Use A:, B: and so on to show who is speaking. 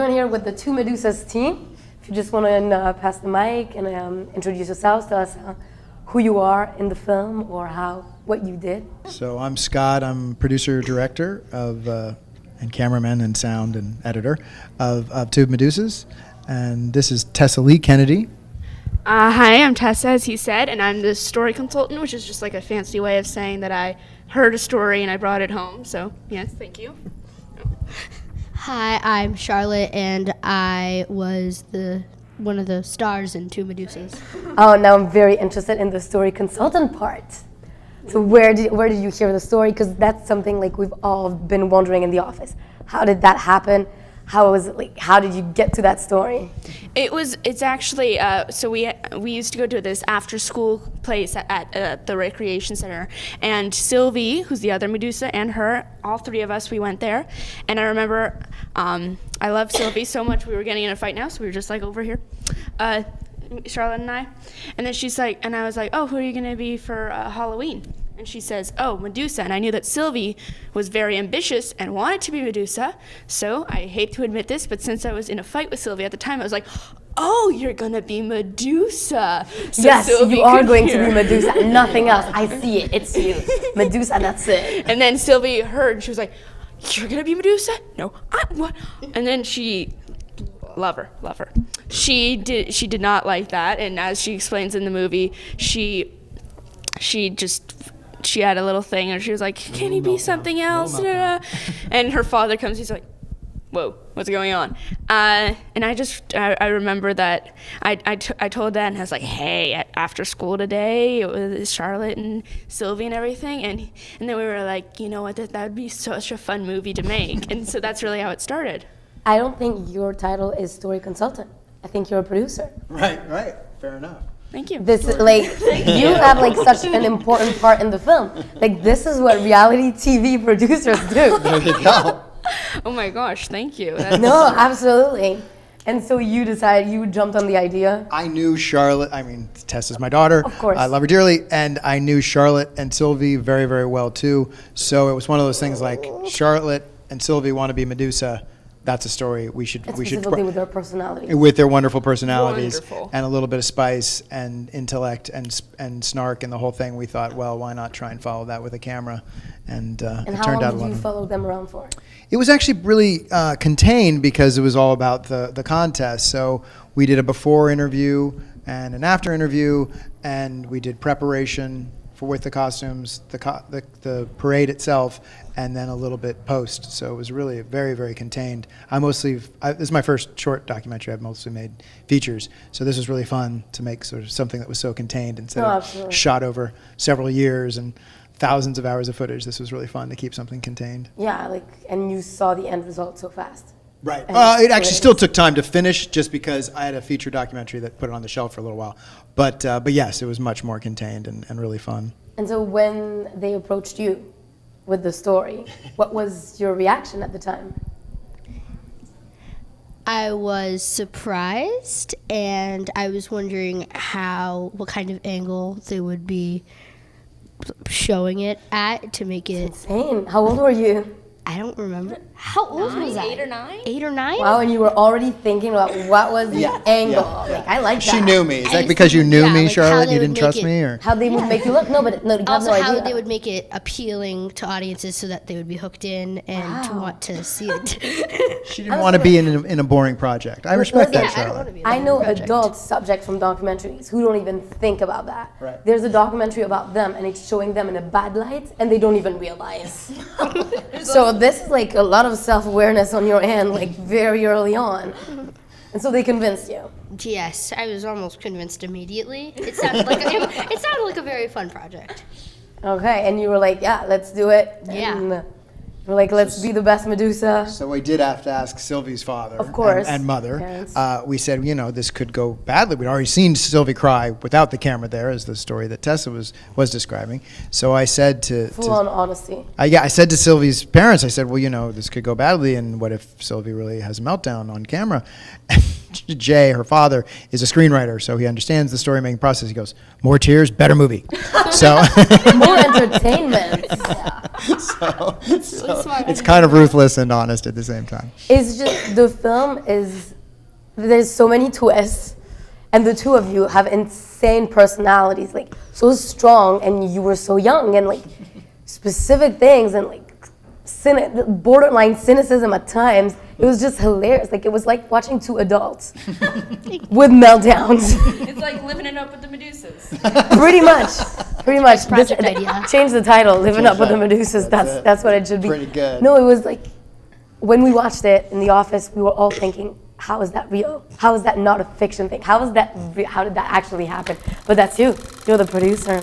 A: joined here with the two Medusas team. If you just want to pass the mic and introduce yourselves, tell us who you are in the film or what you did.
B: So I'm Scott. I'm producer, director of and cameraman and sound and editor of Two Medusas. And this is Tessa Lee Kennedy.
C: Hi, I'm Tessa, as he said, and I'm the story consultant, which is just like a fancy way of saying that I heard a story and I brought it home. So, yes, thank you.
D: Hi, I'm Charlotte, and I was one of the stars in Two Medusas.
A: Oh, now I'm very interested in the story consultant part. So where did you hear the story? Because that's something like we've all been wondering in the office. How did that happen? How was it like? How did you get to that story?
C: It's actually so we used to go to this after school place at the recreation center, and Sylvie, who's the other Medusa, and her, all three of us, we went there. And I remember I love Sylvie so much, we were getting in a fight now, so we were just like over here, Charlotte and I. And then she's like, and I was like, oh, who are you gonna be for Halloween? And she says, oh, Medusa. And I knew that Sylvie was very ambitious and wanted to be Medusa. So I hate to admit this, but since I was in a fight with Sylvie at the time, I was like, oh, you're going to be Medusa. So
A: yes,
C: Sylvie
A: you are going to be Medusa. Nothing else. I see it. It's you. Medusa, and that's it.
C: And then Sylvie heard, and she was like, you're going to be Medusa? No, what? And then she... Love her. She did not like that. And as she explains in the movie, she had a little thing, and she was like, can he be something else? And her father comes, he's like, whoa, what's going on? And I remember that I told Dad, and I was like, hey, after school today, it was Charlotte and Sylvie and everything. And then we were like, you know what, that would be such a fun movie to make. And so that's really how it started.
A: I don't think your title is story consultant. I think you're a producer.
B: Right. Fair enough.
C: Thank you.
A: This is like, you have like such an important part in the film. Like, this is what reality TV producers do.
B: There you go.
C: Oh my gosh, thank you.
A: No, absolutely. And so you jumped on the idea?
B: I knew Charlotte, Tessa's my daughter.
A: Of course.
B: I love her dearly, and I knew Charlotte and Sylvie very, very well too. So it was one of those things like, Charlotte and Sylvie want to be Medusa. That's a story we should
A: specifically with their personalities.
B: With their wonderful personalities.
C: Wonderful.
B: And a little bit of spice and intellect and snark and the whole thing. We thought, well, why not try and follow that with a camera? And it
A: how
B: turned out
A: long did you follow them around for?
B: It was actually really contained because it was all about the contest. So we did a before interview and an after interview, and we did preparation with the costumes, the parade itself, and then a little bit post. So it was really very, very contained. This is my first short documentary. I've mostly made features. So this was really fun to make sort of something that was so contained instead of shot over several years and thousands of hours of footage. This was really fun to keep something contained.
A: Yeah, and you saw the end result so fast.
B: Right. It actually still took time to finish just because I had a feature documentary that put it on the shelf for a little while. But yes, it was much more contained and really fun.
A: And so when they approached you with the story, what was your reaction at the time?
D: I was surprised, and I was wondering what kind of angle they would be showing it at to make it...
A: Insane. How old were you?
D: I don't remember. How old was I?
C: 8 or 9?
D: 8 or 9?
A: Wow, and you were already thinking about what was the angle. Yeah. Like, I like that.
B: She knew me. Is that because you knew me, Charlotte? You didn't trust me? Or
A: how they would make you look? No, you have
D: also
A: no idea.
D: how they would make it appealing to audiences so that they would be hooked in and to want to see it.
B: She didn't want to be in a boring project. I respect that, Charlotte.
A: I know adults subject from documentaries who don't even think about that.
B: Right.
A: There's a documentary about them, and it's showing them in a bad light, and they don't even realize. So this is like a lot of self-awareness on your end, like very early on. And so they convinced you.
D: Yes, I was almost convinced immediately. It sounded like a very fun project.
A: Okay, and you were like, yeah, let's do it.
D: Yeah.
A: And we're like, let's be the best Medusa.
B: So we did have to ask Sylvie's father
A: of course,
B: and mother. We said, this could go badly. We'd already seen Sylvie cry without the camera there, as the story that Tessa was describing. So I said
A: full-on honesty.
B: I said to Sylvie's parents, I said, well, this could go badly, and what if Sylvie really has a meltdown on camera? Jay, her father, is a screenwriter, so he understands the story-making process. He goes, more tears, better movie. So
A: more entertainment.
B: So It's kind of ruthless and honest at the same time.
A: It's just, the film is, there's so many twists, and the two of you have insane personalities, like so strong, and you were so young, and like specific things, and like borderline cynicism at times. It was just hilarious. Like, it was like watching two adults with meltdowns.
C: It's like living it up with the Medusas.
A: Pretty much.
D: Project idea.
A: Change the title, Living Up with the
B: that.
A: Medusas.
B: That's
A: That's what it should be.
B: Pretty good.
A: No, it was like, when we watched it in the office, we were all thinking, how is that real? How is that not a fiction thing? How did that actually happen? But that's you. You're the producer.